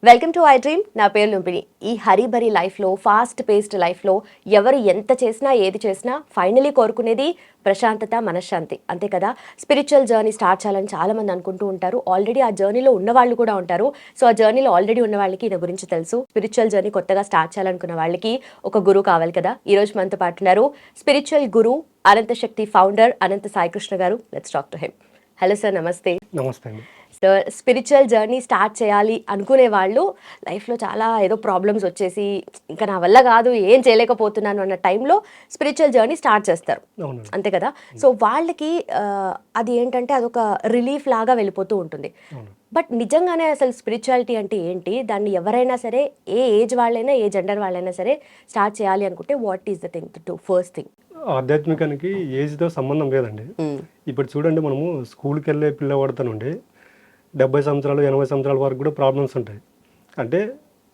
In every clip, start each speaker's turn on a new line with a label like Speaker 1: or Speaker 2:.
Speaker 1: Welcome to I dream. నా పేరు లుంపిని. ఈ హరిబరి లైఫ్లో, ఫాస్ట్ పేస్డ్ లైఫ్లో ఎవరు ఎంత చేసినా ఏది చేసినా ఫైనలీ కోరుకునేది ప్రశాంతత, మనశ్శాంతి, అంతే కదా. స్పిరిచువల్ జర్నీ స్టార్ట్ చేయాలని చాలామంది అనుకుంటూ ఉంటారు. ఆల్రెడీ ఆ జర్నీలో ఉన్న వాళ్ళు కూడా ఉంటారు. సో ఆ జర్నీలో ఆల్రెడీ ఉన్న వాళ్ళకి ఈయన గురించి తెలుసు. స్పిరిచువల్ జర్నీ కొత్తగా స్టార్ట్ చేయాలనుకున్న వాళ్ళకి ఒక గురువు కావాలి కదా. ఈ రోజు మనతో పాటు ఉన్నారు స్పిరిచువల్ గురు, అనంత శక్తి ఫౌండర్ అనంత సాయికృష్ణ గారు. Let's talk to him. Hello sir, నమస్తే.
Speaker 2: నమస్తే అండి.
Speaker 1: సో స్పిరిచువల్ జర్నీ స్టార్ట్ చేయాలి అనుకునే వాళ్ళు లైఫ్లో చాలా ఏదో ప్రాబ్లమ్స్ వచ్చేసి ఇంకా నా వల్ల కాదు, ఏం చేయలేకపోతున్నాను అన్న టైంలో స్పిరిచువల్ జర్నీ స్టార్ట్ చేస్తారు,
Speaker 2: అవునండి.
Speaker 1: అంతే కదా. సో వాళ్ళకి అది ఏంటంటే అదొక రిలీఫ్ లాగా వెళ్ళిపోతూ ఉంటుంది.
Speaker 2: అవును.
Speaker 1: బట్ నిజంగానే అసలు స్పిరిచువాలిటీ అంటే ఏంటి? దాన్ని ఎవరైనా సరే, ఏ ఏజ్ వాళ్ళైనా, ఏ జెండర్ వాళ్ళైనా సరే స్టార్ట్ చేయాలి అనుకుంటే what is the thing to do? First thing,
Speaker 2: ఆధ్యాత్మికానికి ఏజ్తో సంబంధం లేదండి. ఇప్పుడు చూడండి, మనము స్కూల్కి వెళ్ళే పిల్లవాడితో నుండి 70 సంవత్సరాలు 80 సంవత్సరాల వరకు కూడా ప్రాబ్లమ్స్ ఉంటాయి. అంటే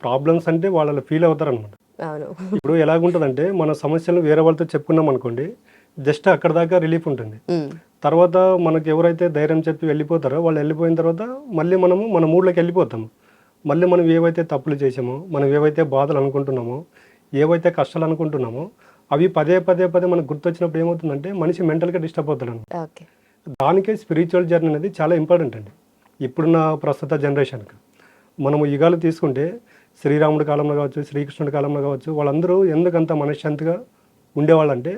Speaker 2: ప్రాబ్లమ్స్ అంటే వాళ్ళు ఫీల్ అవుతారు అనమాట.
Speaker 1: అవును.
Speaker 2: ఇప్పుడు ఎలాగుంటుందంటే, మన సమస్యలను వేరే వాళ్ళతో చెప్పుకున్నాం అనుకోండి, జస్ట్ అక్కడ దాకా రిలీఫ్ ఉంటుంది. తర్వాత మనకు ఎవరైతే ధైర్యం చెప్పి వెళ్ళిపోతారో వాళ్ళు వెళ్ళిపోయిన తర్వాత మళ్ళీ మనము మన మూడ్లోకి వెళ్ళిపోతాము. మళ్ళీ మనం ఏవైతే తప్పులు చేసామో, మనం ఏవైతే బాధలు అనుకుంటున్నామో, ఏవైతే కష్టాలు అనుకుంటున్నామో అవి పదే పదే పదే మనకు గుర్తొచ్చినప్పుడు ఏమవుతుందంటే మనిషి మెంటల్గా డిస్టర్బ్ అవుతాడు అనమాట.
Speaker 1: ఓకే.
Speaker 2: దానికే స్పిరిచువల్ జర్నీ అనేది చాలా ఇంపార్టెంట్ అండి. ఇప్పుడున్న ప్రస్తుత జనరేషన్కి మనము యుగాలు తీసుకుంటే, శ్రీరాముడి కాలంలో కావచ్చు, శ్రీకృష్ణుడి కాలంలో కావచ్చు, వాళ్ళందరూ ఎందుకంత మనశ్శాంతిగా ఉండేవాళ్ళంటే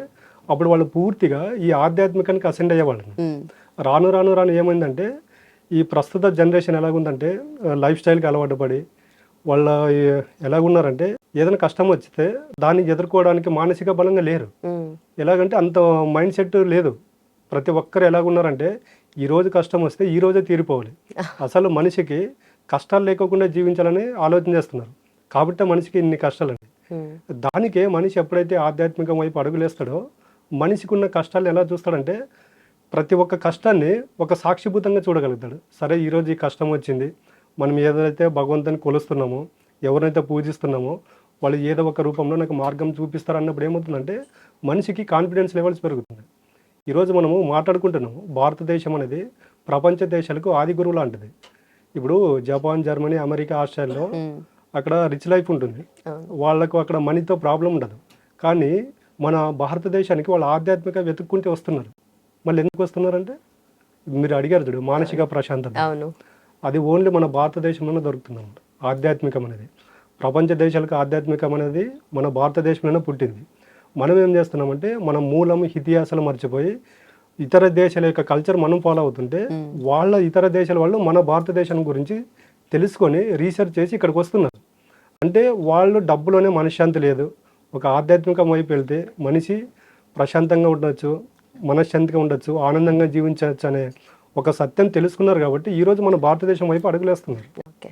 Speaker 2: అప్పుడు వాళ్ళు పూర్తిగా ఈ ఆధ్యాత్మికానికి అసెండ్ అయ్యేవాళ్ళు. రాను రాను రాను ఏమైందంటే, ఈ ప్రస్తుత జనరేషన్ ఎలాగుందంటే లైఫ్ స్టైల్కి అలవాటు పడి వాళ్ళ ఎలాగున్నారంటే ఏదైనా కష్టం వచ్చితే దాన్ని ఎదుర్కోవడానికి మానసిక బలంగా లేరు. ఎలాగంటే అంత మైండ్ సెట్ లేదు. ప్రతి ఒక్కరు ఎలాగున్నారంటే ఈరోజు కష్టం వస్తే ఈరోజే తీరిపోవాలి. అసలు మనిషికి కష్టాలు లేకోకుండా జీవించాలని ఆలోచన చేస్తున్నారు. కాబట్టి మనిషికి ఇన్ని కష్టాలండి. దానికే మనిషి ఎప్పుడైతే ఆధ్యాత్మికం వైపు అడుగులేస్తాడో మనిషికి ఉన్న కష్టాలను ఎలా చూస్తాడంటే ప్రతి ఒక్క కష్టాన్ని ఒక సాక్షిభూతంగా చూడగలుగుతాడు. సరే, ఈరోజు ఈ కష్టం వచ్చింది, మనం ఏదైతే భగవంతుని కొలుస్తున్నామో, ఎవరైతే పూజిస్తున్నామో వాళ్ళు ఏదో ఒక రూపంలో నాకు మార్గం చూపిస్తారు అన్నప్పుడు ఏమవుతుందంటే మనిషికి కాన్ఫిడెన్స్ లెవెల్స్ పెరుగుతుంది. ఈరోజు మనము మాట్లాడుకుంటున్నాము, భారతదేశం అనేది ప్రపంచ దేశాలకు ఆది గురువు లాంటిది. ఇప్పుడు జపాన్, జర్మనీ, అమెరికా, ఆస్ట్రేలియాలో అక్కడ రిచ్ లైఫ్ ఉంటుంది, వాళ్ళకు అక్కడ మనీతో ప్రాబ్లం ఉండదు. కానీ మన భారతదేశానికి వాళ్ళు ఆధ్యాత్మిక వెతుక్కుంటే వస్తున్నారు. మళ్ళీ ఎందుకు వస్తున్నారంటే మీరు అడిగారు చూడు, మానసిక ప్రశాంతత. అది ఓన్లీ మన భారతదేశంలోనే దొరుకుతుంది అన్నమాట. ఆధ్యాత్మికం అనేది ప్రపంచ దేశాలకు ఆధ్యాత్మికం అనేది మన భారతదేశంలోనే పుట్టింది. మనం ఏం చేస్తున్నామంటే మన మూలం ఇతిహాసాలు మర్చిపోయి ఇతర దేశాల యొక్క కల్చర్ మనం ఫాలో అవుతుంటే వాళ్ళ ఇతర దేశాల వాళ్ళు మన భారతదేశం గురించి తెలుసుకొని రీసెర్చ్ చేసి ఇక్కడికి వస్తున్నారు. అంటే వాళ్ళు డబ్బులోనే మనశ్శాంతి లేదు, ఒక ఆధ్యాత్మికం వైపు వెళ్తే మనిషి ప్రశాంతంగా ఉండొచ్చు, మనశ్శాంతిగా ఉండొచ్చు, ఆనందంగా జీవించవచ్చు అనే ఒక సత్యం తెలుసుకున్నారు. కాబట్టి ఈరోజు మన భారతదేశం వైపు అడుగులేస్తున్నారు.
Speaker 1: ఓకే,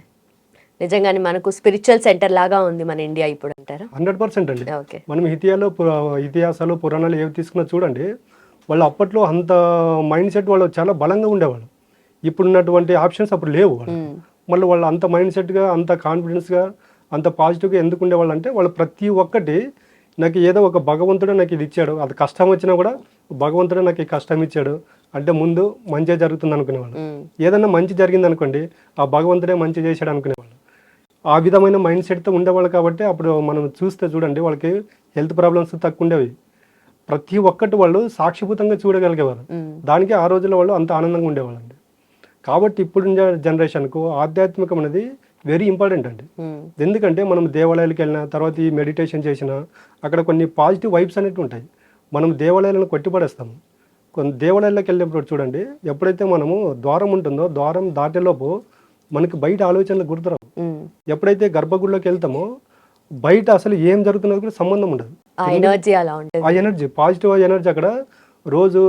Speaker 1: నిజంగానే మనకు స్పిరిచువల్ సెంటర్ లాగా ఉంది మన ఇండియా ఇప్పుడు అంటారా?
Speaker 2: 100% అండి.
Speaker 1: ఓకే.
Speaker 2: మనం ఇతిహాసాలు పురాణాలు ఏవి తీసుకున్నా చూడండి, వాళ్ళు అప్పట్లో అంత మైండ్ సెట్ వాళ్ళు చాలా బలంగా ఉండేవాళ్ళు. ఇప్పుడున్నటువంటి ఆప్షన్స్ అప్పుడు లేవు. మళ్ళీ వాళ్ళు అంత మైండ్ సెట్గా, అంత కాన్ఫిడెన్స్గా, అంత పాజిటివ్గా ఎందుకు ఉండేవాళ్ళు అంటే వాళ్ళు ప్రతి ఒక్కటి నాకు ఏదో ఒక భగవంతుడు నాకు ఇది ఇచ్చాడు, అది కష్టం వచ్చినా కూడా భగవంతుడు నాకు ఈ కష్టం ఇచ్చాడు అంటే ముందు మంచిగా జరుగుతుంది అనుకునేవాళ్ళు. ఏదన్నా మంచి జరిగింది అనుకోండి, ఆ భగవంతుడే మంచి చేశాడు అనుకునేవాళ్ళు. ఆ విధమైన మైండ్ సెట్తో ఉండేవాళ్ళు. కాబట్టి అప్పుడు మనం చూస్తే చూడండి, వాళ్ళకి హెల్త్ ప్రాబ్లమ్స్ తక్కువ ఉండేవి. ప్రతి ఒక్కటి వాళ్ళు సాక్షిభూతంగా చూడగలిగేవారు. దానికి ఆ రోజుల్లో వాళ్ళు అంత ఆనందంగా ఉండేవాళ్ళండి. కాబట్టి ఇప్పుడు జనరేషన్కు ఆధ్యాత్మికం అనేది వెరీ ఇంపార్టెంట్ అండి. ఎందుకంటే మనం దేవాలయాలకు వెళ్ళిన తర్వాత ఈ మెడిటేషన్ చేసినా అక్కడ కొన్ని పాజిటివ్ వైబ్స్ అనేవి ఉంటాయి. మనం దేవాలయాలను కొట్టిపడేస్తాము. కొన్ని దేవాలయాలకు వెళ్ళినప్పుడు చూడండి, ఎప్పుడైతే మనము ద్వారం ఉంటుందో ద్వారం దాటేలోపు మనకి బయట ఆలోచనలు గుర్తురావు. ఎప్పుడైతే గర్భగుడిలోకి వెళ్తామో బయట అసలు ఏం జరుగుతున్నది కూడా సంబంధం ఉండదు. ఆ ఎనర్జీ, పాజిటివ్ ఎనర్జీ అక్కడ రోజు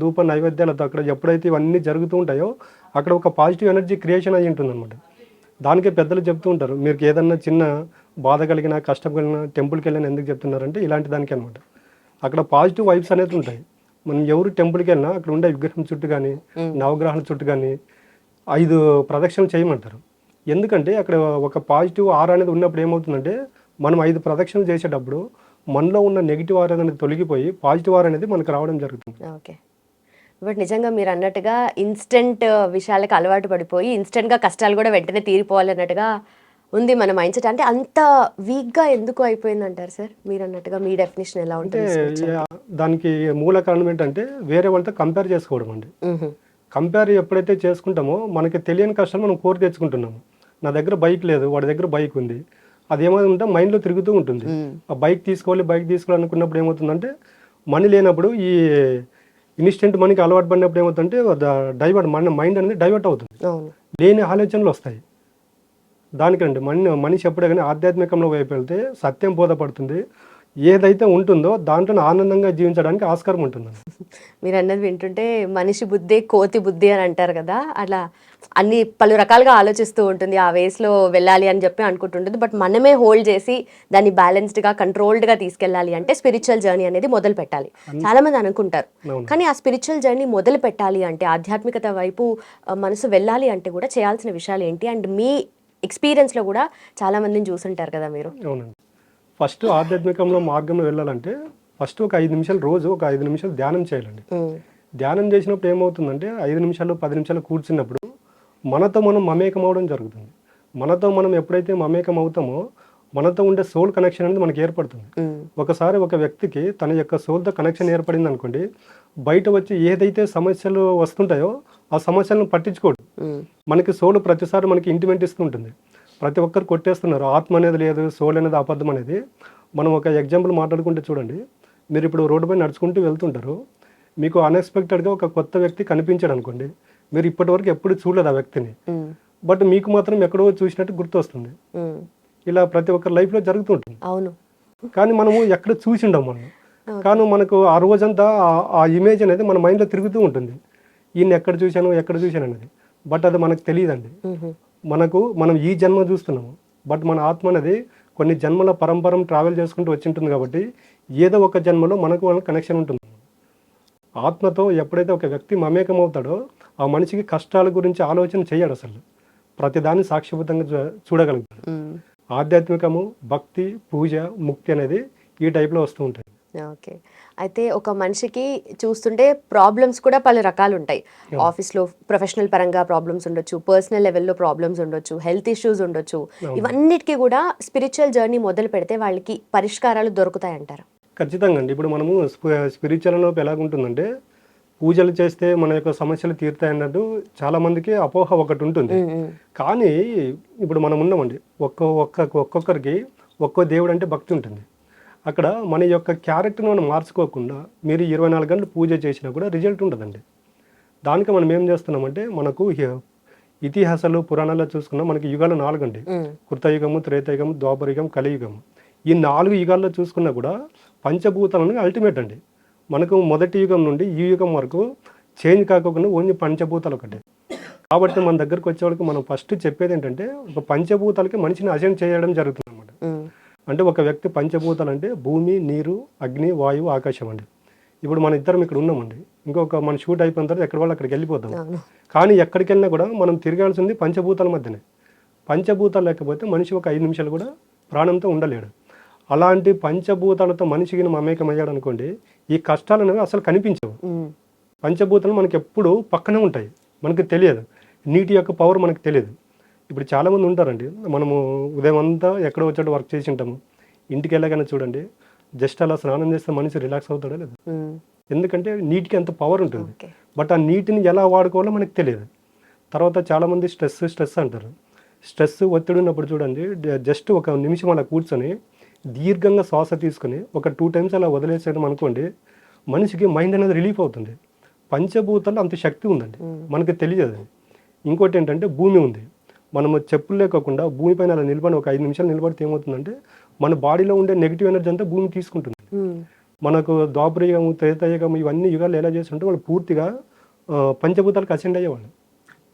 Speaker 2: ధూప నైవేద్యాలతో అక్కడ ఎప్పుడైతే ఇవన్నీ జరుగుతూ ఉంటాయో అక్కడ ఒక పాజిటివ్ ఎనర్జీ క్రియేషన్ అయ్యి ఉంటుంది అనమాట. దానికే పెద్దలు చెప్తూ ఉంటారు, మీరు ఏదన్నా చిన్న బాధ కలిగిన, కష్టం కలిగిన టెంపుల్కి వెళ్ళినా ఎందుకు చెప్తున్నారంటే ఇలాంటి దానికి అనమాట. అక్కడ పాజిటివ్ వైబ్స్ అనేది ఉంటాయి. మనం ఎవరు టెంపుల్కి వెళ్ళినా అక్కడ ఉండే విగ్రహం చుట్టూ కానీ, నవగ్రహాల చుట్టూ కానీ 5 ప్రదక్షిణలు చేయమంటారు. ఎందుకంటే అక్కడ ఒక పాజిటివ్ ఆర్ అనేది ఉన్నప్పుడు ఏమవుతుందంటే మనం 5 ప్రదక్షిణలు చేసేటప్పుడు మనలో ఉన్న నెగిటివ్ ఆర్ అనేది తొలగిపోయి పాజిటివ్ ఆర్ అనేది మనకు రావడం జరుగుతుంది.
Speaker 1: ఓకే. బట్ నిజంగా మీరు అన్నట్టుగా ఇన్స్టెంట్ విషయాలకు అలవాటు పడిపోయి ఇన్స్టెంట్గా కష్టాలు కూడా వెంటనే తీరిపోవాలి అన్నట్టుగా ఉంది మన మైండ్ సెట్. అంటే అంత వీక్గా ఎందుకు అయిపోయింది అంటారు సార్? మీరు అన్నట్టుగా మీ డెఫినేషన్ ఎలా
Speaker 2: అంటే
Speaker 1: ఉంటుంది?
Speaker 2: దానికి మూల కారణం ఏంటంటే వేరే వాళ్ళతో కంపేర్ చేసుకోవడం అండి. కంపేర్ ఎప్పుడైతే చేసుకుంటామో మనకి తెలియని కష్టాలు మనం కోరి తెచ్చుకుంటున్నాము. నా దగ్గర బైక్ లేదు, వాడి దగ్గర బైక్ ఉంది. అది ఏమవుతుందంటే మైండ్లో తిరుగుతూ ఉంటుంది. ఆ బైక్ తీసుకోవాలి అనుకున్నప్పుడు ఏమవుతుందంటే మనీ లేనప్పుడు ఈ ఇన్స్టెంట్ మనీకి అలవాటు పడినప్పుడు ఏమవుతుందంటే డైవర్ట్ మన మైండ్ అనేది డైవర్ట్ అవుతుంది, లేని ఆలోచనలు వస్తాయి. దానికండి మనిషి ఎప్పుడే కానీ ఆధ్యాత్మికంలో వైపు వెళ్తే సత్యం బోధపడుతుంది. ఏదైతే ఉంటుందో దాంట్లో ఆనందంగా జీవించడానికి ఆస్కారం ఉంటుంది.
Speaker 1: మీరు అన్నది వింటుంటే మనిషి బుద్ధి కోతి బుద్ధి అని అంటారు కదా, అలా అన్ని పలు రకాలుగా ఆలోచిస్తూ ఉంటుంది, ఆ వేస్లో వెళ్ళాలి అని చెప్పి అనుకుంటుంటుంది. బట్ మనమే హోల్డ్ చేసి దాన్ని బ్యాలెన్స్డ్గా కంట్రోల్డ్గా తీసుకెళ్ళాలి అంటే స్పిరిచువల్ జర్నీ అనేది మొదలు పెట్టాలి. చాలా మంది అనుకుంటారు, కానీ ఆ స్పిరిచువల్ జర్నీ మొదలు పెట్టాలి అంటే ఆధ్యాత్మికత వైపు మనసు వెళ్ళాలి అంటే కూడా చేయాల్సిన విషయాలు ఏంటి? అండ్ మీ ఎక్స్పీరియన్స్లో కూడా చాలా మందిని చూసుంటారు కదా మీరు.
Speaker 2: అవునండి. ఫస్ట్ ఆధ్యాత్మికంలో మార్గంలో వెళ్ళాలంటే ఫస్ట్ ఒక 5 నిమిషాలు రోజు ఒక 5 నిమిషాలు ధ్యానం చేయాలండి. ధ్యానం చేసినప్పుడు ఏమవుతుందంటే 5 నిమిషాలు 10 నిమిషాలు కూర్చున్నప్పుడు మనతో మనం మమేకం అవడం జరుగుతుంది. మనతో మనం ఎప్పుడైతే మమేకం అవుతామో మనతో ఉండే సోల్ కనెక్షన్ అనేది మనకి ఏర్పడుతుంది. ఒకసారి ఒక వ్యక్తికి తన యొక్క సోల్తో కనెక్షన్ ఏర్పడింది అనుకోండి, బయట వచ్చి ఏదైతే సమస్యలు వస్తుంటాయో ఆ సమస్యలను పట్టించుకోడు. మనకి సోల్ ప్రతిసారి మనకి ఇంటిమెంట్ ఇస్తుంటుంది. ప్రతి ఒక్కరు కొట్టేస్తున్నారు, ఆత్మ అనేది లేదు, సోల్ అనేది అబద్ధం అనేది. మనం ఒక ఎగ్జాంపుల్ మాట్లాడుకుంటే చూడండి, మీరు ఇప్పుడు రోడ్డుపై నడుచుకుంటూ వెళ్తుంటారు, మీకు అన్ఎక్స్పెక్టెడ్గా ఒక కొత్త వ్యక్తి కనిపించాడు అనుకోండి, మీరు ఇప్పటివరకు ఎప్పుడు చూడలేదు ఆ వ్యక్తిని, బట్ మీకు మాత్రం ఎక్కడో చూసినట్టు గుర్తు వస్తుంది. ఇలా ప్రతి ఒక్కరి లైఫ్లో జరుగుతుంటుంది.
Speaker 1: అవును,
Speaker 2: కానీ మనము ఎక్కడ చూసిండం మనం, కానీ మనకు ఆ రోజంతా ఆ ఇమేజ్ అనేది మన మైండ్లో తిరుగుతూ ఉంటుంది. ఈయన ఎక్కడ చూశాను అనేది, బట్ అది మనకు తెలియదండి. మనం ఈ జన్మ చూస్తున్నాము, బట్ మన ఆత్మ అనేది కొన్ని జన్మల పరంపరం ట్రావెల్ చేసుకుంటూ వచ్చి ఉంటుంది. కాబట్టి ఏదో ఒక జన్మలో మనకు కనెక్షన్ ఉంటుంది. ఆత్మతో ఎప్పుడైతే ఒక వ్యక్తి మమేకం అవుతాడో ఆ మనిషికి కష్టాల గురించి ఆలోచన చేయడు, అసలు ప్రతిదాన్ని సాక్షిబద్ధంగా చూడగలుగుతాడు. ఆధ్యాత్మికము, భక్తి, పూజ, ముక్తి అనేది ఈ టైప్లో వస్తూ ఉంటాయి.
Speaker 1: ఓకే, అయితే ఒక మనిషికి చూస్తుంటే ప్రాబ్లమ్స్ కూడా పలు రకాలు ఉంటాయి. ఆఫీస్లో ప్రొఫెషనల్ పరంగా ప్రాబ్లమ్స్ ఉండొచ్చు, పర్సనల్ లెవెల్లో ప్రాబ్లమ్స్ ఉండొచ్చు, హెల్త్ ఇష్యూస్ ఉండొచ్చు. ఇవన్నిటికీ కూడా స్పిరిచువల్ జర్నీ మొదలు పెడితే వాళ్ళకి పరిష్కారాలు దొరుకుతాయి అంటారు?
Speaker 2: ఖచ్చితంగా అండి. ఇప్పుడు మనము స్పిరిచువల్లో ఎలాగుంటుందంటే పూజలు చేస్తే మన యొక్క సమస్యలు తీరుతాయి అన్నట్టు చాలా మందికి అపోహ ఒకటి ఉంటుంది. కానీ ఇప్పుడు మనం ఉన్నామండి, ఒక్కొక్కరికి ఒక్కో దేవుడు అంటే భక్తి ఉంటుంది. అక్కడ మన యొక్క క్యారెక్టర్ని మనం మార్చుకోకుండా మీరు 24 గంటలు పూజ చేసినా కూడా రిజల్ట్ ఉంటుందండి. దానికి మనం ఏం చేస్తున్నామంటే, మనకు ఇతిహాసాలు పురాణాల్లో చూసుకున్నా మనకి యుగాలు 4 అండి. కృతయుగము, త్రేతాయుగము, ద్వాపరయుగం, కలియుగము. ఈ 4 యుగాల్లో చూసుకున్నా కూడా పంచభూతాలను అల్టిమేట్ అండి. మనకు మొదటి యుగం నుండి ఈ యుగం వరకు చేంజ్ కాకుండా ఓన్లీ పంచభూతాలు ఒకటే. కాబట్టి మన దగ్గరకు వచ్చేవాళ్ళకి మనం ఫస్ట్ చెప్పేది ఏంటంటే, ఒక పంచభూతాలకి మనిషిని అసెండ్ చేయడం జరుగుతుంది అన్నమాట. అంటే ఒక వ్యక్తి పంచభూతాలు అంటే భూమి, నీరు, అగ్ని, వాయువు, ఆకాశం అండి. ఇప్పుడు మన ఇద్దరం ఇక్కడ ఉన్నామండి, ఇంకొక మన షూట్ అయిపోయిన తర్వాత ఎక్కడ వాళ్ళు అక్కడికి వెళ్ళిపోతాం. కానీ ఎక్కడికి వెళ్ళినా కూడా మనం తిరగాల్సింది పంచభూతాల మధ్యనే. పంచభూతాలు లేకపోతే మనిషి ఒక 5 నిమిషాలు కూడా ప్రాణంతో ఉండలేడు. అలాంటి పంచభూతాలతో మనిషికి మమేకమయ్యాడు అనుకోండి, ఈ కష్టాలు అనేవి అసలు కనిపించవు. పంచభూతాలు మనకి ఎప్పుడు పక్కనే ఉంటాయి, మనకు తెలియదు. నీటి యొక్క పవర్ మనకు తెలియదు. ఇప్పుడు చాలామంది ఉంటారండి, మనము ఉదయం అంతా ఎక్కడో వచ్చాడు వర్క్ చేసి ఉంటాము, ఇంటికి వెళ్ళగానే చూడండి జస్ట్ అలా స్నానం చేస్తే మనిషి రిలాక్స్ అవుతాడో లేదు. ఎందుకంటే నీటికి అంత పవర్ ఉంటుంది, బట్ ఆ నీటిని ఎలా వాడుకోవాలో మనకు తెలియదు. తర్వాత చాలామంది స్ట్రెస్ అంటారు. స్ట్రెస్, ఒత్తిడి ఉన్నప్పుడు చూడండి, జస్ట్ ఒక నిమిషం అలా కూర్చొని దీర్ఘంగా శ్వాస తీసుకొని ఒక 2 టైమ్స్ అలా వదిలేసేయడం అనుకోండి, మనిషికి మైండ్ అనేది రిలీఫ్ అవుతుంది. పంచభూతాల్లో అంత శక్తి ఉందండి, మనకి తెలియదు. ఇంకోటి ఏంటంటే భూమి ఉంది, మనము చెప్పులు లేకోకుండా భూమిపైన అలా నిలబడి ఒక 5 నిమిషాలు నిలబడితే ఏమవుతుందంటే మన బాడీలో ఉండే నెగిటివ్ ఎనర్జీ అంతా భూమి తీసుకుంటుంది. మనకు ద్వాపరయుగము, త్రేతాయుగము ఇవన్నీ యుగాలు ఎలా చేస్తుంటే వాళ్ళు పూర్తిగా పంచభూతాలకు అసెండ్ అయ్యేవాళ్ళు.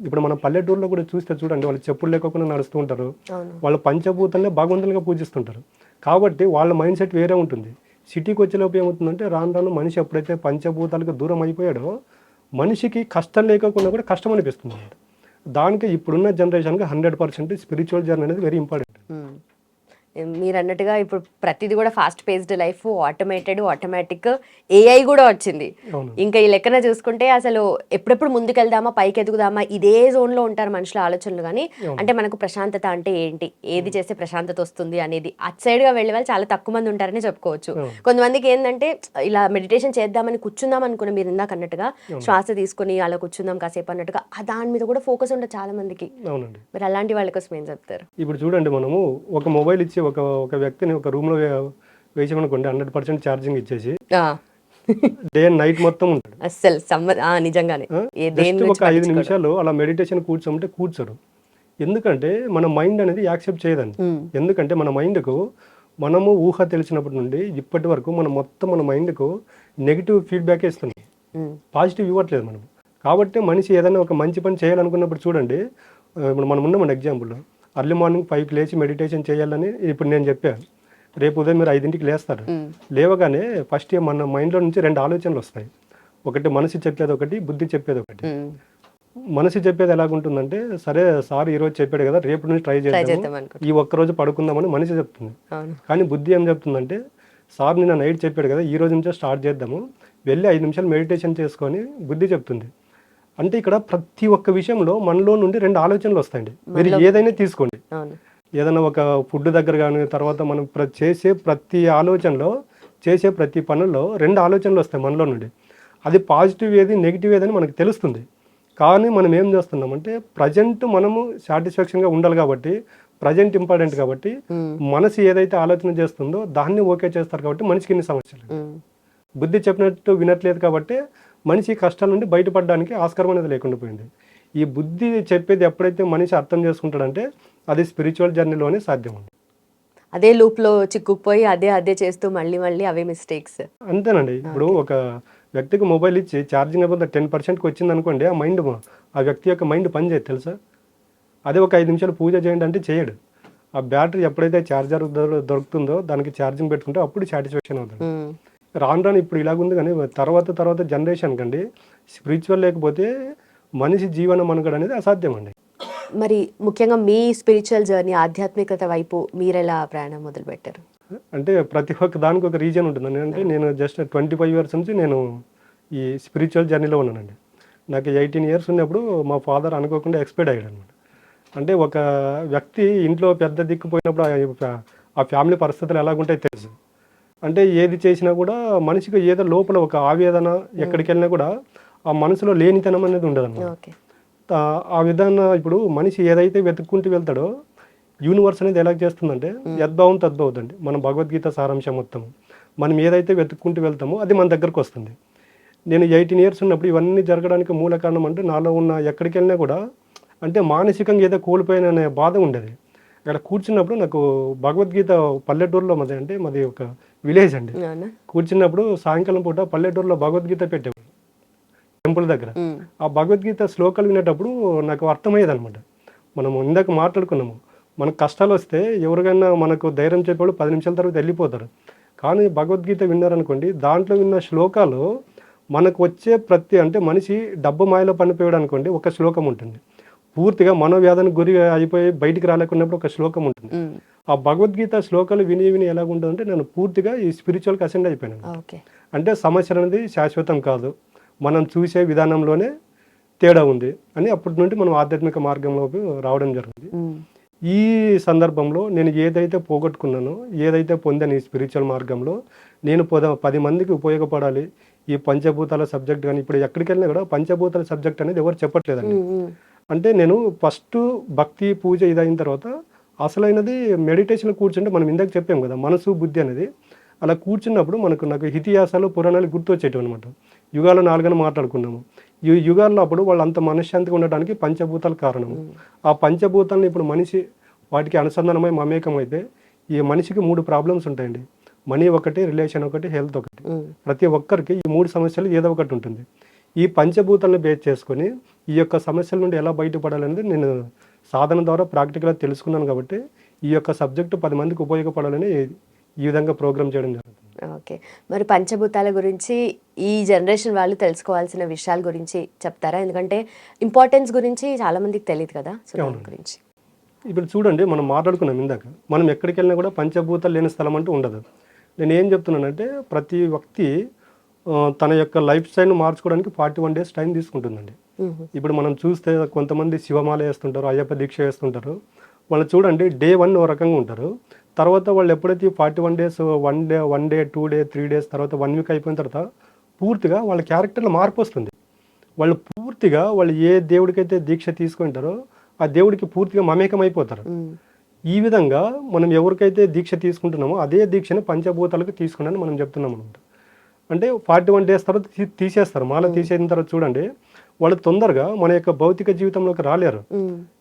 Speaker 2: ఇప్పుడు మన పల్లెటూరులో కూడా చూస్తే చూడండి, వాళ్ళు చెప్పులు లేకుండా నడుస్తూ ఉంటారు, వాళ్ళు పంచభూతాలనే భగవంతులుగా పూజిస్తుంటారు. కాబట్టి వాళ్ళ మైండ్ సెట్ వేరే ఉంటుంది. సిటీకి వచ్చేలోపు ఏమవుతుందంటే రాను మనిషి ఎప్పుడైతే పంచభూతాలకు దూరం అయిపోయాడో మనిషికి కష్టం లేకుండా కూడా కష్టం అనిపిస్తుంది అన్నమాట. దానికి ఇప్పుడున్న జనరేషన్కి 100% స్పిరిచువల్ జర్నీ అనేది వెరీ ఇంపార్టెంట్.
Speaker 1: మీరు అన్నట్టుగా ఇప్పుడు ప్రతిదీ కూడా fast paced life, automatic, AI కూడా వచ్చింది.
Speaker 2: అవును.
Speaker 1: ఇంకా ఈ లెక్కన చూసుకుంటే అసలు ఎప్పుడెప్పుడు ముందుకెళ్దామా, పైకి ఎదుగుదామా, ఇదే జోన్లో ఉంటారు మనుషుల ఆలోచనలు. కానీ
Speaker 2: అవును.
Speaker 1: అంటే మనకు ప్రశాంతత అంటే ఏంటి, ఏది చేస్తే ప్రశాంతత వస్తుంది అనేది అటు సైడ్గా వెళ్ళే వాళ్ళు చాలా తక్కువ మంది ఉంటారని చెప్పుకోవచ్చు.
Speaker 2: అవును.
Speaker 1: కొంతమందికి ఏంటంటే ఇలా మెడిటేషన్ చేద్దామని కూర్చుందాం అనుకున్న, మీరు ఇందాక అన్నట్టుగా శ్వాస తీసుకుని అలా కూర్చుందాం కాసేపు అన్నట్టుగా, దాని మీద కూడా ఫోకస్ ఉండదు చాలా మందికి.
Speaker 2: అవునండి.
Speaker 1: మరి అలాంటి వాళ్ళ కోసం ఏం చెప్తారు?
Speaker 2: ఇప్పుడు చూడండి, మనము ఒక మొబైల్ ఇచ్చి ఒక వ్యక్తిని ఒక రూమ్లో వేసామనుకోండి, 100% ఛార్జింగ్ ఇచ్చేసి డే అండ్ నైట్ మొత్తం ఉంటాడు.
Speaker 1: అస్సలు నిజంగానే
Speaker 2: జస్ట్ ఒక 5 నిమిషాలు అలా మెడిటేషన్ కూర్చోమంటే కూర్చోడు. ఎందుకంటే మన మైండ్ అనేది యాక్సెప్ట్ చేయదండి. ఎందుకంటే మన మైండ్కు మనము ఊహ తెలిసినప్పటి నుండి ఇప్పటి వరకు మన మైండ్కు నెగిటివ్ ఫీడ్బ్యాక్ ఇస్తుంది, పాజిటివ్ ఇవ్వట్లేదు మనం. కాబట్టి మనిషి ఏదైనా ఒక మంచి పని చేయాలనుకున్నప్పుడు చూడండి, ఇప్పుడు మనం ఉన్నామండి ఎగ్జాంపుల్, అర్లీ మార్నింగ్ 5కి లేచి మెడిటేషన్ చేయాలని ఇప్పుడు నేను చెప్పాను. రేపు ఉదయం మీరు 5ంటికి లేస్తారు. లేవగానే ఫస్ట్ మన మైండ్లో నుంచి 2 ఆలోచనలు వస్తాయి. ఒకటి మనసు చెప్పేది, ఒకటి బుద్ధి చెప్పేది ఒకటి. మనసు చెప్పేది ఎలాగుంటుందంటే, సరే సార్ ఈరోజు చెప్పాడు కదా, రేపు నుంచి ట్రై చేద్దాం, ఈ ఒక్కరోజు పడుకుందామని మనిషి చెప్తుంది. కానీ బుద్ధి ఏం చెప్తుందంటే, సార్ నిన్న నైట్ చెప్పాడు కదా, ఈ రోజు నుంచే స్టార్ట్ చేద్దాము, వెళ్ళి 5 నిమిషాలు మెడిటేషన్ చేసుకొని బుద్ధి చెప్తుంది. అంటే ఇక్కడ ప్రతి ఒక్క విషయంలో మనలో నుండి 2 ఆలోచనలు వస్తాయండి. మీరు ఏదైనా తీసుకోండి, ఏదైనా ఒక ఫుడ్ దగ్గర కానీ, తర్వాత మనం చేసే ప్రతి ఆలోచనలో, చేసే ప్రతి పనుల్లో 2 ఆలోచనలు వస్తాయి మనలో నుండి. అది పాజిటివ్ ఏది, నెగిటివ్ ఏదని మనకు తెలుస్తుంది. కానీ మనం ఏం చేస్తున్నామంటే, ప్రజెంట్ మనము సాటిస్ఫాక్షన్గా ఉండాలి కాబట్టి, ప్రజెంట్ ఇంపార్టెంట్ కాబట్టి, మనసు ఏదైతే ఆలోచన చేస్తుందో దాన్ని ఓకే చేస్తారు కాబట్టి మనిషికి ఇన్ని సమస్యలు. బుద్ధి చెప్పినట్టు వినట్లేదు కాబట్టి మనిషి కష్టాల నుండి బయటపడడానికి ఆస్కారం అనేది లేకుండా పోయింది. ఈ బుద్ధి చెప్పేది ఎప్పుడైతే మనిషి అర్థం చేసుకుంటాడంటే, అది స్పిరిచువల్ జర్నీలోనే సాధ్యం ఉంది.
Speaker 1: అదే లూప్లో చిక్కుపోయి అదే చేస్తూ మళ్ళీ అవే మిస్టేక్స్.
Speaker 2: అంతేనండి. ఇప్పుడు ఒక వ్యక్తికి మొబైల్ ఇచ్చి ఛార్జింగ్ అయిపోతే 10%కి వచ్చింది అనుకోండి, ఆ వ్యక్తి యొక్క మైండ్ పని చేయదు తెలుసా. అదే ఒక 5 నిమిషాలు పూజ చేయండి అంటే చేయడు. ఆ బ్యాటరీ ఎప్పుడైతే ఛార్జర్ దొరుకుతుందో దానికి ఛార్జింగ్ పెట్టుకుంటే అప్పుడు సాటిస్ఫాక్షన్ అవుతుంది. రాను ఇప్పుడు ఇలాగుంది. కానీ తర్వాత జనరేషన్ కండి స్పిరిచువల్ లేకపోతే మనిషి జీవన మనుగడ అనేది అసాధ్యం అండి.
Speaker 1: మరి ముఖ్యంగా మీ స్పిరిచువల్ జర్నీ, ఆధ్యాత్మికత వైపు మీరు ఎలా ప్రయాణం మొదలుపెట్టారు?
Speaker 2: అంటే ప్రతి ఒక్క దానికి ఒక రీజన్ ఉంటుంది. అంటే నేను జస్ట్ 25 ఇయర్స్ నుంచి నేను ఈ స్పిరిచువల్ జర్నీలో ఉన్నానండి. నాకు 18 ఇయర్స్ ఉన్నప్పుడు మా ఫాదర్ అనుకోకుండా ఎక్స్పైర్డ్ అయ్యాడు అనమాట. అంటే ఒక వ్యక్తి ఇంట్లో పెద్ద దిక్కుపోయినప్పుడు ఆ ఫ్యామిలీ పరిస్థితులు ఎలాగుంటాయో తెలుసు. అంటే ఏది చేసినా కూడా మనిషికి ఏదో లోపల ఒక ఆవేదన, ఎక్కడికి వెళ్ళినా కూడా ఆ మనసులో లేనితనం అనేది ఉండదు అన్నమాట. ఆ విధానం ఇప్పుడు మనిషి ఏదైతే వెతుక్కుంటూ వెళ్తాడో యూనివర్స్ అనేది ఎలా చేస్తుందంటే, యద్భావం తద్భవతండి. మన భగవద్గీత సారాంశం మొత్తం మనం ఏదైతే వెతుక్కుంటూ వెళ్తామో అది మన దగ్గరకు వస్తుంది. నేను 18 ఇయర్స్ ఉన్నప్పుడు ఇవన్నీ జరగడానికి మూల కారణం అంటే, నాలో ఉన్న ఎక్కడికి వెళ్ళినా కూడా అంటే మానసికంగా ఏదో కోల్పోయిన బాధ ఉండేది. అక్కడ కూర్చున్నప్పుడు నాకు భగవద్గీత పల్లెటూరులో మాది ఒక విలేజ్ అండి. కూర్చున్నప్పుడు సాయంకాలం పూట పల్లెటూరులో భగవద్గీత పెట్టేవాడు టెంపుల్ దగ్గర. ఆ భగవద్గీత శ్లోకాలు వినేటప్పుడు నాకు అర్థమయ్యేది అనమాట. మనము ఇందాక మాట్లాడుకున్నాము, మనకు కష్టాలు వస్తే ఎవరికైనా మనకు ధైర్యం చెప్పాడు 10 నిమిషాల తర్వాత వెళ్ళిపోతారు. కానీ భగవద్గీత విన్నారనుకోండి, దాంట్లో విన్న శ్లోకాలు మనకు వచ్చే అంటే మనిషి డబ్బు మాయలో పడిపోయాడు అనుకోండి, ఒక శ్లోకం ఉంటుంది. పూర్తిగా మనోవ్యాధానికి గురి అయిపోయి బయటికి రాలేకున్నప్పుడు ఒక శ్లోకం ఉంటుంది. ఆ భగవద్గీత శ్లోకాలు విని ఎలాగుంటుందంటే, నేను పూర్తిగా ఈ స్పిరిచువల్కి అసెండ్ అయిపోయాను. అంటే సమస్య అనేది శాశ్వతం కాదు, మనం చూసే విధానంలోనే తేడా ఉంది అని అప్పటి నుండి మనం ఆధ్యాత్మిక మార్గంలోకి రావడం జరిగింది. ఈ సందర్భంలో నేను ఏదైతే పోగొట్టుకున్నానో, ఏదైతే పొందాను ఈ స్పిరిచువల్ మార్గంలో, నేను 10 మందికి ఉపయోగపడాలి. ఈ పంచభూతాల సబ్జెక్ట్ కానీ ఇప్పుడు ఎక్కడికి వెళ్ళినా కూడా పంచభూతాల సబ్జెక్ట్ అనేది ఎవరు చెప్పట్లేదండి. అంటే నేను ఫస్ట్ భక్తి పూజ ఇదైన తర్వాత అసలైనది మెడిటేషన్లో కూర్చుంటే, మనం ఇందాక చెప్పాం కదా మనసు బుద్ధి అనేది, అలా కూర్చున్నప్పుడు నాకు ఇతిహాసాలు పురాణాలు గుర్తొచ్చేటివి అనమాట. యుగాలు 4 మాట్లాడుకున్నాము. ఈ యుగాల్లో అప్పుడు వాళ్ళు అంత మనశ్శాంతిగా ఉండడానికి పంచభూతాలు కారణము. ఆ పంచభూతాలను ఇప్పుడు మనిషి వాటికి అనుసంధానమై మమేకం అయితే ఈ మనిషికి 3 ప్రాబ్లమ్స్ ఉంటాయండి. మనీ ఒకటి, రిలేషన్ ఒకటి, హెల్త్ ఒకటి. ప్రతి ఒక్కరికి ఈ 3 సమస్యలు ఏదో ఒకటి ఉంటుంది. ఈ పంచభూతాలను బేస్ చేసుకొని ఈ యొక్క సమస్యల నుండి ఎలా బయటపడాలనేది నేను సాధన ద్వారా ప్రాక్టికల్గా తెలుసుకున్నాను. కాబట్టి ఈ యొక్క సబ్జెక్టు 10 మందికి ఉపయోగపడాలని ఈ విధంగా ప్రోగ్రామ్ చేయడం జరుగుతుంది.
Speaker 1: ఓకే, మరి పంచభూతాల గురించి ఈ జనరేషన్ వాళ్ళు తెలుసుకోవాల్సిన విషయాల గురించి చెప్తారా? ఎందుకంటే ఇంపార్టెన్స్ గురించి చాలా మందికి తెలియదు కదా, సో దాని గురించి.
Speaker 2: ఇప్పుడు చూడండి, మనం మాట్లాడుకున్నాం ఇందాక, మనం ఎక్కడికి వెళ్ళినా కూడా పంచభూతాలు లేని స్థలం అంటూ ఉండదు. నేను ఏం చెప్తున్నానంటే ప్రతి వ్యక్తి తన యొక్క లైఫ్ స్టైల్ను మార్చుకోవడానికి 41 days టైం తీసుకుంటుందండి. ఇప్పుడు మనం చూస్తే కొంతమంది శివమాల వేస్తుంటారు, అయ్యప్ప దీక్ష వేస్తుంటారు. వాళ్ళు చూడండి డే 1 ఓ రకంగా ఉంటారు. తర్వాత వాళ్ళు ఎప్పుడైతే 41 days, 1 day 2 day 3 days తర్వాత 1 week అయిపోయిన తర్వాత పూర్తిగా వాళ్ళ క్యారెక్టర్లో మార్పు వస్తుంది. వాళ్ళు పూర్తిగా వాళ్ళు ఏ దేవుడికైతే దీక్ష తీసుకుంటారో ఆ దేవుడికి పూర్తిగా మమేకం అయిపోతారు. ఈ విధంగా మనం ఎవరికైతే దీక్ష తీసుకుంటున్నామో అదే దీక్షను పంచభూతాలకు తీసుకున్నాను మనం చెప్తున్నాం అనమాట. అంటే 41 days తర్వాత తీసేస్తారు. మాల తీసేసిన తర్వాత చూడండి వాళ్ళు తొందరగా మన యొక్క భౌతిక జీవితంలోకి రాలేరు.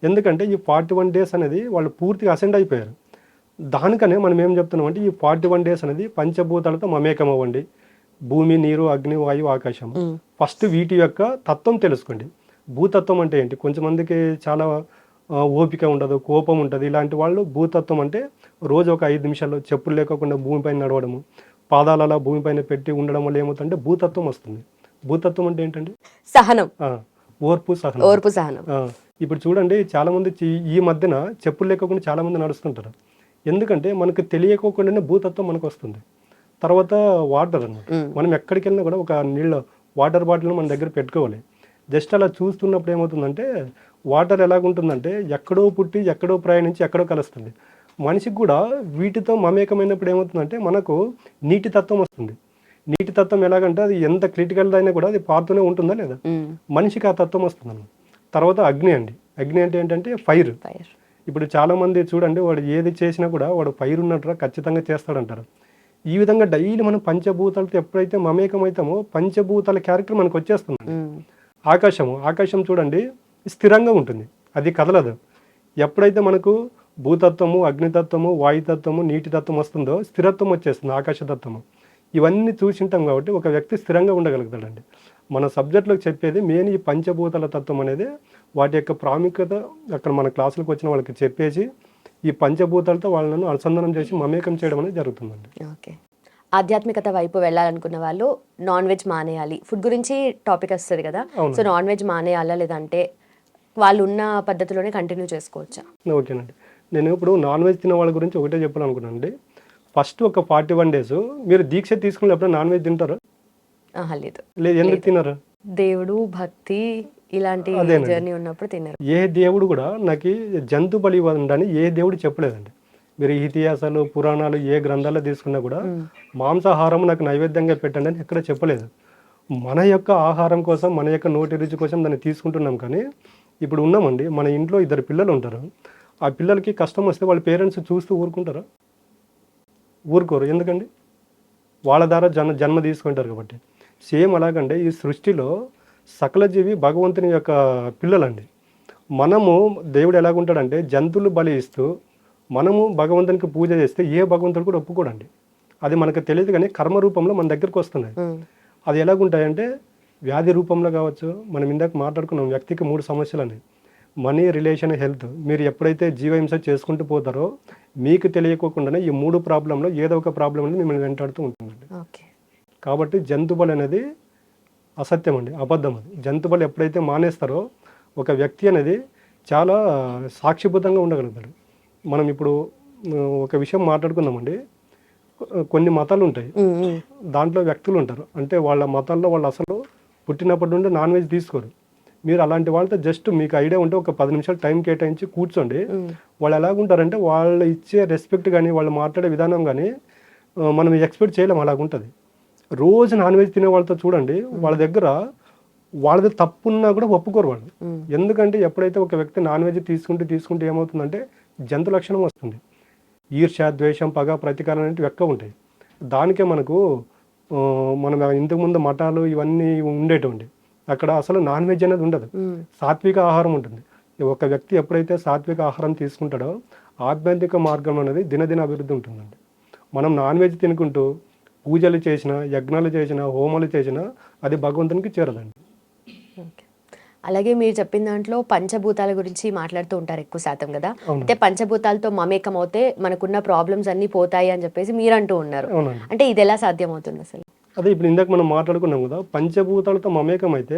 Speaker 2: ఎందుకంటే ఈ 41 days అనేది వాళ్ళు పూర్తిగా అసెండ్ అయిపోయారు. దానికనే మనం ఏం చెప్తున్నాం అంటే ఈ 41 days అనేది పంచభూతాలతో మమేకం అవ్వండి. భూమి, నీరు, అగ్ని, వాయువు, ఆకాశం. ఫస్ట్ వీటి యొక్క తత్వం తెలుసుకోండి. భూతత్వం అంటే ఏంటి? కొంచెమందికి చాలా ఓపిక ఉండదు, కోపం ఉంటుంది. ఇలాంటి వాళ్ళు భూతత్వం అంటే రోజు ఒక 5 నిమిషాలు చెప్పులు లేకుండా భూమిపైన నడవడము, పాదాలు అలా భూమిపైన పెట్టి ఉండడం వల్ల ఏమవుతుందంటే భూతత్వం వస్తుంది. భూతత్వం అంటే ఏంటండి?
Speaker 1: సహనం,
Speaker 2: ఓర్పు, సహనం.
Speaker 1: ఓర్పు, సహనం.
Speaker 2: ఇప్పుడు చూడండి చాలా మంది ఈ మధ్యన చెప్పులు లేకుండా చాలా మంది నడుస్తుంటారు. ఎందుకంటే మనకు తెలియకోకుండానే భూతత్వం మనకు వస్తుంది. తర్వాత వాటర్ అన్నమాట. మనం ఎక్కడికి వెళ్ళినా కూడా ఒక వాటర్ బాటిల్ మన దగ్గర పెట్టుకోవాలి. జస్ట్ అలా చూస్తున్నప్పుడు ఏమవుతుందంటే వాటర్ ఎలాగుంటుందంటే ఎక్కడో పుట్టి ఎక్కడో ప్రయాణించి ఎక్కడో కలుస్తుంది. మనిషికి కూడా వీటితో మమేకమైనప్పుడు ఏమవుతుందంటే మనకు నీటి తత్వం వస్తుంది. నీటి తత్వం ఎలాగంటే అది ఎంత క్రిటికల్ అయినా కూడా అది పారుతూనే ఉంటుందా లేదా, మనిషికి ఆ తత్వం వస్తుంది. తర్వాత అగ్ని అండి. అగ్ని అంటే ఏంటంటే ఫైర్. ఇప్పుడు చాలా మంది చూడండి వాడు ఏది చేసినా కూడా వాడు ఫైర్ ఉన్నట్టుగా ఖచ్చితంగా చేస్తాడంటారు. ఈ విధంగా డైలీ మనం పంచభూతాలతో ఎప్పుడైతే మమేకం అవుతామో పంచభూతాల క్యారెక్టర్ మనకు వచ్చేస్తుంది. ఆకాశం చూడండి స్థిరంగా ఉంటుంది, అది కదలదు. ఎప్పుడైతే మనకు భూతత్వము, అగ్నితత్వము, వాయుతత్వము, నీటి తత్వం వస్తుందో స్థిరత్వం వచ్చేస్తుంది, ఆకాశతత్వము. ఇవన్నీ చూసింటాం కాబట్టి ఒక వ్యక్తి స్థిరంగా ఉండగలుగుతాడండి. మన సబ్జెక్టులోకి చెప్పేది మెయిన్ ఈ పంచభూతాల తత్వం అనేది, వాటి యొక్క ప్రాముఖ్యత అక్కడ మన క్లాసులకు వచ్చిన వాళ్ళకి చెప్పేసి ఈ పంచభూతాలతో వాళ్ళను అనుసంధానం చేసి మమేకం చేయడం అనేది జరుగుతుందండి.
Speaker 1: ఓకే. ఆధ్యాత్మికత వైపు వెళ్ళాలనుకున్న వాళ్ళు నాన్ వెజ్ మానేయాలి, ఫుడ్ గురించి టాపిక్ వస్తుంది కదా, సో నాన్ వెజ్ మానేయాలా లేదంటే వాళ్ళు ఉన్న పద్ధతిలోనే కంటిన్యూ చేసుకోవచ్చా?
Speaker 2: ఓకేనండి. నేను ఇప్పుడు నాన్ వెజ్ తినే వాళ్ళ గురించి ఒకటే చెప్పాలనుకున్నానండి. ఫస్ట్ ఒక 41 days మీరు దీక్ష తీసుకున్నప్పుడు నాన్ వెజ్ తింటారా? లేదు. ఎందుకు తినరు?
Speaker 1: దేవుడు భక్తి ఇలాంటి జర్నీ ఉన్నప్పుడు తినరు.
Speaker 2: ఏ దేవుడు కూడా నాకు జంతు బలి ఇవ్వండి ఏ దేవుడు చెప్పలేదండి. మీరు ఇతిహాసాలు, పురాణాలు ఏ గ్రంథాల్లో తీసుకున్నా కూడా మాంసాహారం నాకు నైవేద్యంగా పెట్టండి అని ఎక్కడ చెప్పలేదు. మన యొక్క ఆహారం కోసం, మన యొక్క నోటి రుచి కోసం దాన్ని తీసుకుంటున్నాం. కానీ ఇప్పుడు ఉన్నామండి, మన ఇంట్లో 2 పిల్లలు ఉంటారు. ఆ పిల్లలకి కష్టం వస్తే వాళ్ళ పేరెంట్స్ చూస్తూ ఊరుకుంటారా? ఊరుకోరు. ఎందుకండి? వాళ్ళ ద్వారా జన్మ తీసుకుంటారు కాబట్టి. సేమ్ అలాగంటే ఈ సృష్టిలో సకల జీవి భగవంతుని యొక్క పిల్లలండి. మనము దేవుడు ఎలాగుంటాడంటే జంతువులు బలి ఇస్తూ మనము భగవంతునికి పూజ చేస్తే ఏ భగవంతుడు కూడా ఒప్పుకోడండి. అది మనకు తెలియదు కానీ కర్మ రూపంలో మన దగ్గరకు వస్తున్నాయి. అది ఎలాగుంటాయంటే వ్యాధి రూపంలో కావచ్చు. మనం ఇందాక మాట్లాడుకున్నాం వ్యక్తికి 3 సమస్యలని: మనీ, రిలేషన్, హెల్త్. మీరు ఎప్పుడైతే జీవహింస చేసుకుంటూ పోతారో మీకు తెలియకోకుండానే ఈ 3 ప్రాబ్లంలో ఏదో ఒక ప్రాబ్లం అనేది మిమ్మల్ని వెంటాడుతూ ఉంటుందండి. కాబట్టి జంతుబలి అనేది అసత్యం అండి, అబద్ధం. అది జంతుబలి ఎప్పుడైతే మానేస్తారో ఒక వ్యక్తి అనేది చాలా సాక్షిబద్ధంగా ఉండగలుగుతాడు. మనం ఇప్పుడు ఒక విషయం మాట్లాడుకుందామండి. కొన్ని మతాలు ఉంటాయి, దాంట్లో వ్యక్తులు ఉంటారు. అంటే వాళ్ళ మతాల్లో వాళ్ళు అసలు పుట్టినప్పటి నుండి నాన్ వెజ్ తీసుకోరు. మీరు అలాంటి వాళ్ళతో జస్ట్ మీకు ఐడియా ఉంటే ఒక 10 నిమిషాలు టైం కేటాయించి కూర్చోండి. వాళ్ళు ఎలాగుంటారంటే వాళ్ళు ఇచ్చే రెస్పెక్ట్ కానీ వాళ్ళు మాట్లాడే విధానం కానీ మనం ఎక్స్పెక్ట్ చేయలేం, అలాగుంటుంది. రోజు నాన్ వెజ్ తినే వాళ్ళతో చూడండి, వాళ్ళ దగ్గర వాళ్ళది తప్పున్నా కూడా ఒప్పుకోరు వాళ్ళు. ఎందుకంటే ఎప్పుడైతే ఒక వ్యక్తి నాన్ వెజ్ తీసుకుంటే ఏమవుతుందంటే జంతు లక్షణం వస్తుంది. ఈర్ష్య, ద్వేషం, పగ, ప్రతీకారం అనేవి ఎక్కువ ఉంటాయి. దానికే మనకు మనం ఇంతకుముందు మఠాలు ఇవన్నీ ఉండేటువంటి అక్కడ అసలు నాన్ వెజ్ అనేది ఉండదు, సాత్విక ఆహారం ఉంటుంది. ఒక వ్యక్తి ఎప్పుడైతే సాత్విక ఆహారం తీసుకుంటాడో ఆధ్యాత్మిక మార్గం అనేది దినదిన అభివృద్ధి ఉంటుందండి. మనం నాన్ వెజ్ తినుకుంటూ పూజలు చేసినా, యజ్ఞాలు చేసినా, హోమాలు చేసినా అది భగవంతునికి చేరదండి.
Speaker 1: అలాగే మీరు చెప్పిన దాంట్లో పంచభూతాల గురించి మాట్లాడుతూ ఉంటారు ఎక్కువ శాతం కదా, అంటే పంచభూతాలతో మమేకం అవుతే మనకున్న ప్రాబ్లమ్స్ అన్ని పోతాయి అని చెప్పేసి మీరు అంటూ ఉన్నారు. అంటే ఇది ఎలా సాధ్యం అవుతుంది అసలు?
Speaker 2: అదే ఇప్పుడు ఇందాక మనం మాట్లాడుకున్నాం కదా, పంచభూతాలతో మమేకం అయితే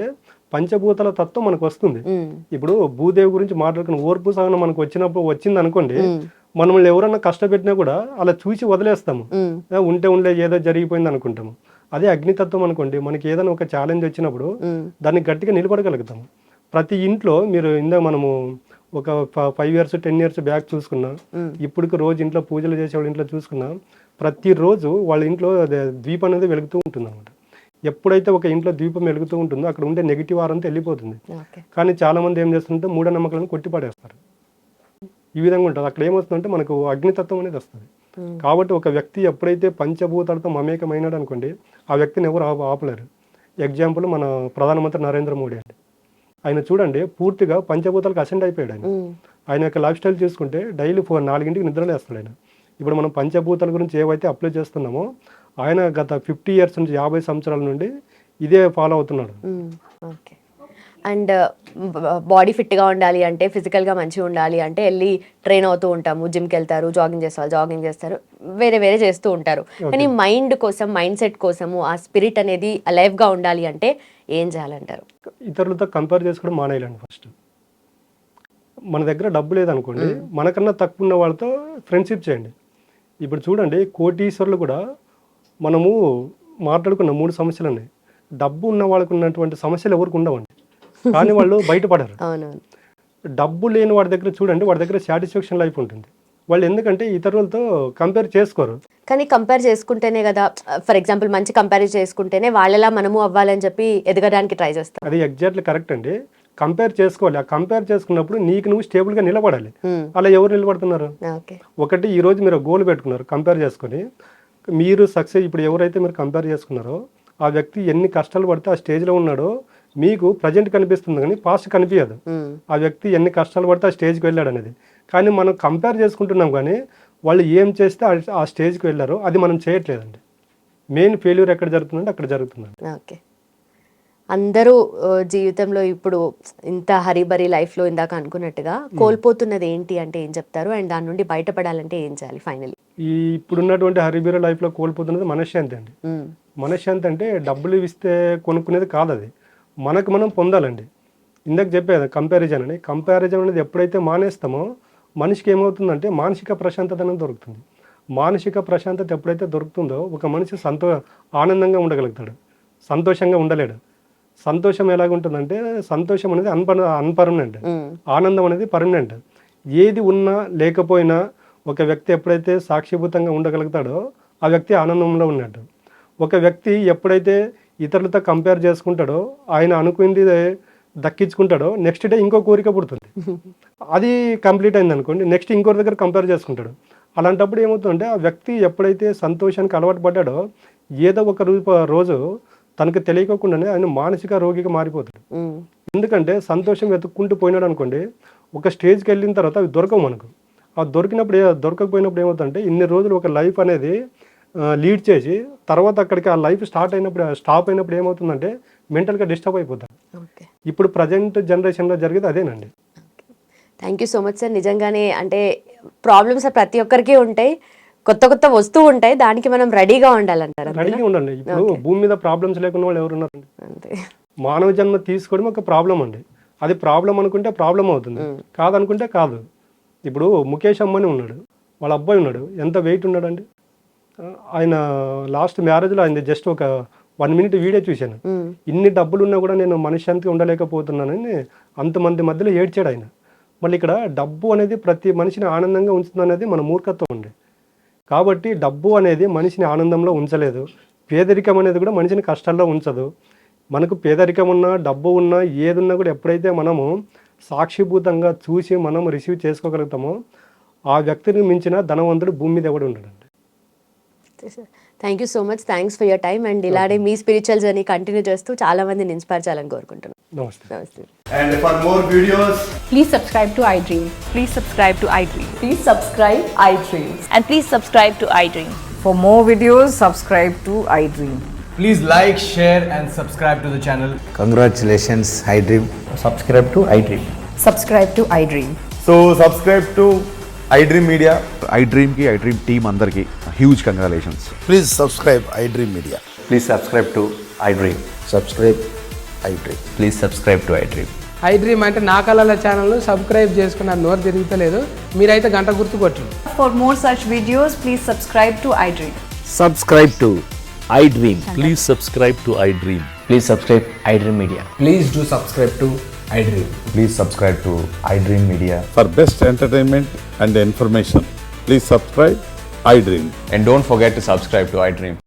Speaker 2: పంచభూతాల తత్వం మనకు వస్తుంది. ఇప్పుడు భూదేవి గురించి మాట్లాడుకున్న ఓర్పు సహనం మనకు వచ్చింది అనుకోండి, మనల్ని ఎవరన్నా కష్టపెట్టినా కూడా అలా చూసి వదిలేస్తాము, ఉంటే ఉండే ఏదో జరిగిపోయింది అనుకుంటాము. అదే అగ్నితత్వం అనుకోండి, మనకి ఏదైనా ఒక ఛాలెంజ్ వచ్చినప్పుడు దాన్ని గట్టిగా నిలబడగలుగుతాము. ప్రతి ఇంట్లో మీరు ఇందాక మనము ఒక 5 years 10 years బ్యాక్ చూసుకున్నా, ఇప్పటికి రోజు ఇంట్లో పూజలు చేసేవాళ్ళ ఇంట్లో చూసుకున్నా, ప్రతిరోజు వాళ్ళ ఇంట్లో దీపం అనేది వెలుగుతూ ఉంటుంది అనమాట. ఎప్పుడైతే ఒక ఇంట్లో దీపం వెలుగుతూ ఉంటుందో అక్కడ ఉండే నెగిటివ్ ఆరంతా వెళ్ళిపోతుంది. కానీ చాలా మంది ఏం చేస్తుంటే మూఢనమ్మకాలను కొట్టిపడేస్తారు. ఈ విధంగా ఉంటుంది. అక్కడ ఏమవుతుందంటే మనకు అగ్నితత్వం అనేది వస్తుంది. కాబట్టి ఒక వ్యక్తి ఎప్పుడైతే పంచభూతాలతో మమేకమైనాడు అనుకోండి, ఆ వ్యక్తిని ఎవరు ఆపలేరు. ఎగ్జాంపుల్ మన ప్రధానమంత్రి నరేంద్ర మోడీ అండి. ఆయన చూడండి పూర్తిగా పంచభూతాలకు అసెండ్ అయిపోయాడు. ఆయన యొక్క లైఫ్ స్టైల్ చూసుకుంటే డైలీ 4-5 నిద్రలేస్తాడు ఆయన. ఇప్పుడు మనం పంచభూతాల గురించి ఏవైతే అప్లై చేస్తున్నామో ఆయన గత 50 years నుంచి 50 సంవత్సరాల నుండి ఇదే ఫాలో అవుతున్నాడు.
Speaker 1: ఓకే. అండ్ బాడీ ఫిట్గా ఉండాలి అంటే, ఫిజికల్గా మంచిగా ఉండాలి అంటే వెళ్ళి ట్రైన్ అవుతూ ఉంటాము, జిమ్కి వెళ్తారు, జాగింగ్ చేస్తారు, వేరే వేరే చేస్తూ ఉంటారు. కానీ మైండ్ కోసం, మైండ్ సెట్ కోసము ఆ స్పిరిట్ అనేది అలైవ్గా ఉండాలి అంటే ఏం చేయాలంటారు?
Speaker 2: ఇతరులతో కంపేర్ చేసుకోవడం మానేయాలండి. ఫస్ట్ మన దగ్గర డబ్బు లేదనుకోండి, మనకన్నా తక్కువ ఉన్న వాళ్ళతో ఫ్రెండ్షిప్ చేయండి. ఇప్పుడు చూడండి కోటీశ్వరులు కూడా మనము మాట్లాడుకున్న 3 సమస్యలు ఉన్నాయి. డబ్బు ఉన్న వాళ్ళకు ఉన్నటువంటి సమస్యలు ఎవరికి ఉండవండి, కానీ వాళ్ళు బయటపడరు. డబ్బు లేని వాడి దగ్గర చూడండి, వాడి దగ్గర సాటిస్ఫాక్షన్ లైఫ్ ఉంటుంది. వాళ్ళు ఎందుకంటే ఇతరులతో కంపేర్ చేసుకోరు.
Speaker 1: కానీ కంపేర్ చేసుకుంటేనే కదా, ఫర్ ఎగ్జాంపుల్ మంచి కంపేర్ చేసుకుంటేనే వాళ్ళలా మనము అవ్వాలని చెప్పి ఎదగడానికి ట్రై చేస్తాం.
Speaker 2: అది ఎగ్జాక్ట్లీ కరెక్ట్ అండి. కంపేర్ చేసుకోవాలి. ఆ కంపేర్ చేసుకున్నప్పుడు నీకు నువ్వు స్టేబుల్గా నిలబడాలి. అలా ఎవరు నిలబడుతున్నారు? ఒకటి ఈ రోజు మీరు గోల్ పెట్టుకున్నారు, కంపేర్ చేసుకొని మీరు సక్సెస్. ఇప్పుడు ఎవరైతే మీరు కంపేర్ చేసుకున్నారో ఆ వ్యక్తి ఎన్ని కష్టాలు పడితే ఆ స్టేజ్లో ఉన్నాడో మీకు ప్రజెంట్ కనిపిస్తుంది, కానీ పాస్ట్ కనిపించదు. ఆ వ్యక్తి ఎన్ని కష్టాలు పడితే ఆ స్టేజ్కి వెళ్ళాడు అనేది. కానీ మనం కంపేర్ చేసుకుంటున్నాం, కానీ వాళ్ళు ఏం చేస్తే ఆ స్టేజ్కి వెళ్ళారో అది మనం చేయట్లేదండి. మెయిన్ ఫెయిల్యూర్ ఎక్కడ జరుగుతుందంటే అక్కడ జరుగుతుందండి.
Speaker 1: ఓకే. అందరూ జీవితంలో ఇప్పుడు ఇంత హరిబరి లైఫ్లో ఇందాక అనుకున్నట్టుగా కోల్పోతున్నది ఏంటి అంటే ఏం చెప్తారు? అండ్ దాని నుండి బయటపడాలంటే ఏం చేయాలి ఫైనలీ?
Speaker 2: ఈ ఇప్పుడున్నటువంటి హరిబరి లైఫ్లో కోల్పోతున్నది మనశ్శాంతి అండి. మనశ్శాంతి అంటే డబ్బులు ఇస్తే కొనుక్కునేది కాదు, అది మనకు మనం పొందాలండి. ఇందాక చెప్పేది కంపారిజన్ అని. కంపారిజన్ అనేది ఎప్పుడైతే మానేస్తామో మనిషికి ఏమవుతుందంటే మానసిక ప్రశాంతత అనేది దొరుకుతుంది. మానసిక ప్రశాంతత ఎప్పుడైతే దొరుకుతుందో ఒక మనిషి ఆనందంగా ఉండగలుగుతాడు, సంతోషంగా ఉండలేడు. సంతోషం ఎలాగుంటుందంటే సంతోషం అనేది అన్పర్మనెంట్, ఆనందం అనేది పర్మనెంట్. ఏది ఉన్నా లేకపోయినా ఒక వ్యక్తి ఎప్పుడైతే సాక్షిభూతంగా ఉండగలుగుతాడో ఆ వ్యక్తి ఆనందంలో ఉన్నట్టు. ఒక వ్యక్తి ఎప్పుడైతే ఇతరులతో కంపేర్ చేసుకుంటాడో, ఆయన అనుకుంది దక్కించుకుంటాడో, నెక్స్ట్ డే ఇంకో కోరిక పుడుతుంది. అది కంప్లీట్ అయింది అనుకోండి, నెక్స్ట్ ఇంకోరి దగ్గర కంపేర్ చేసుకుంటాడు. అలాంటప్పుడు ఏమవుతుందంటే ఆ వ్యక్తి ఎప్పుడైతే సంతోషానికి అలవాటు పడ్డాడో ఏదో ఒక రోజు తనకు తెలియకుండానే ఆయన మానసిక రోగిగా మారిపోతాడు. ఎందుకంటే సంతోషం వెతుక్కుంటూ పోయినాడు అనుకోండి, ఒక స్టేజ్కి వెళ్ళిన తర్వాత అవి దొరకవు మనకు. ఆ దొరకకపోయినప్పుడు ఏమవుతుందంటే ఇన్ని రోజులు ఒక లైఫ్ అనేది లీడ్ చేసి తర్వాత అక్కడికి ఆ లైఫ్ స్టాప్ అయినప్పుడు ఏమవుతుందంటే మెంటల్గా డిస్టర్బ్ అయిపోతాడు. ఇప్పుడు ప్రజెంట్ జనరేషన్లో జరిగేది అదేనండి.
Speaker 1: Thank you so much sir. నిజంగానే అంటే ప్రాబ్లమ్స్ ప్రతి ఒక్కరికి ఉంటాయి, కొత్త కొత్త వస్తూ ఉంటాయి, దానికి మనం రెడీగా ఉండాలంటారు.
Speaker 2: రెడీగా ఉండండి. ఇప్పుడు భూమి మీద ప్రాబ్లమ్స్ లేకుండా వాళ్ళు ఎవరున్నారండి? మానవ జన్మ తీసుకోవడం ఒక ప్రాబ్లం అండి. అది ప్రాబ్లం అనుకుంటే ప్రాబ్లం అవుతుంది, కాదనుకుంటే కాదు. ఇప్పుడు ముఖేష్ అంబానీ ఉన్నాడు, వాళ్ళ అబ్బాయి ఉన్నాడు, ఎంత వెయిట్ ఉన్నాడండి? ఆయన లాస్ట్ మ్యారేజ్లో ఆయన జస్ట్ ఒక 1 minute వీడియో చూశాను. ఇన్ని డబ్బులు ఉన్నా కూడా నేను మనశ్శాంతిగా ఉండలేకపోతున్నానని అంతమంది మధ్యలో ఏడ్చాడు ఆయన. మళ్ళీ ఇక్కడ డబ్బు అనేది ప్రతి మనిషిని ఆనందంగా ఉంచుతుంది అనేది మన మూర్ఖత్వం అండి. కాబట్టి డబ్బు అనేది మనిషిని ఆనందంలో ఉంచలేదు, పేదరికం అనేది కూడా మనిషిని కష్టాల్లో ఉంచదు. మనకు పేదరికం ఉన్నా డబ్బు ఉన్నా ఏది ఉన్నా కూడా ఎప్పుడైతే మనము సాక్షిభూతంగా చూసి మనం రిసీవ్ చేసుకోగలుగుతామో ఆ వ్యక్తిని మించిన ధనవంతుడు భూమి మీద ఎవడు ఉండడండి.
Speaker 1: Thank you so much. Thanks for your time. And ఇలానే మీ స్పిరిచువల్ జర్నీ కంటిన్యూ చేస్తూ చాలా మందిని ఇన్స్పైర్ చేయాలని కోరుకుంటున్నాను.
Speaker 2: నమస్తే.
Speaker 3: And for more videos,
Speaker 4: please subscribe to iDream.
Speaker 5: Please subscribe to iDream.
Speaker 4: Please subscribe iDream.
Speaker 5: And please subscribe to iDream.
Speaker 4: For more videos, subscribe to iDream.
Speaker 3: please like, share and subscribe to the channel.
Speaker 6: Congratulations, iDream.
Speaker 7: Subscribe to iDream.
Speaker 4: Subscribe to iDream.
Speaker 7: So subscribe to iDream Media.
Speaker 8: iDream ki iDream team andarki huge congratulations.
Speaker 6: Please subscribe iDream Media.
Speaker 7: Please subscribe to iDream.
Speaker 6: Subscribe iDream.
Speaker 3: Please subscribe to iDream.
Speaker 9: I dream అంటే నా కళల channel subscribe చేసుకున్న నోరు తిరుగుతలేదు, మీరైతే గంట గుర్తు కొట్టండి.
Speaker 4: For more such videos, please subscribe to iDream.
Speaker 10: Subscribe to iDream. Please subscribe to iDream.
Speaker 3: Please subscribe iDream Media.
Speaker 7: Please do subscribe to iDream. Please subscribe to iDream Media.
Speaker 8: For best entertainment and information, please subscribe iDream.
Speaker 3: And don't forget to subscribe to iDream.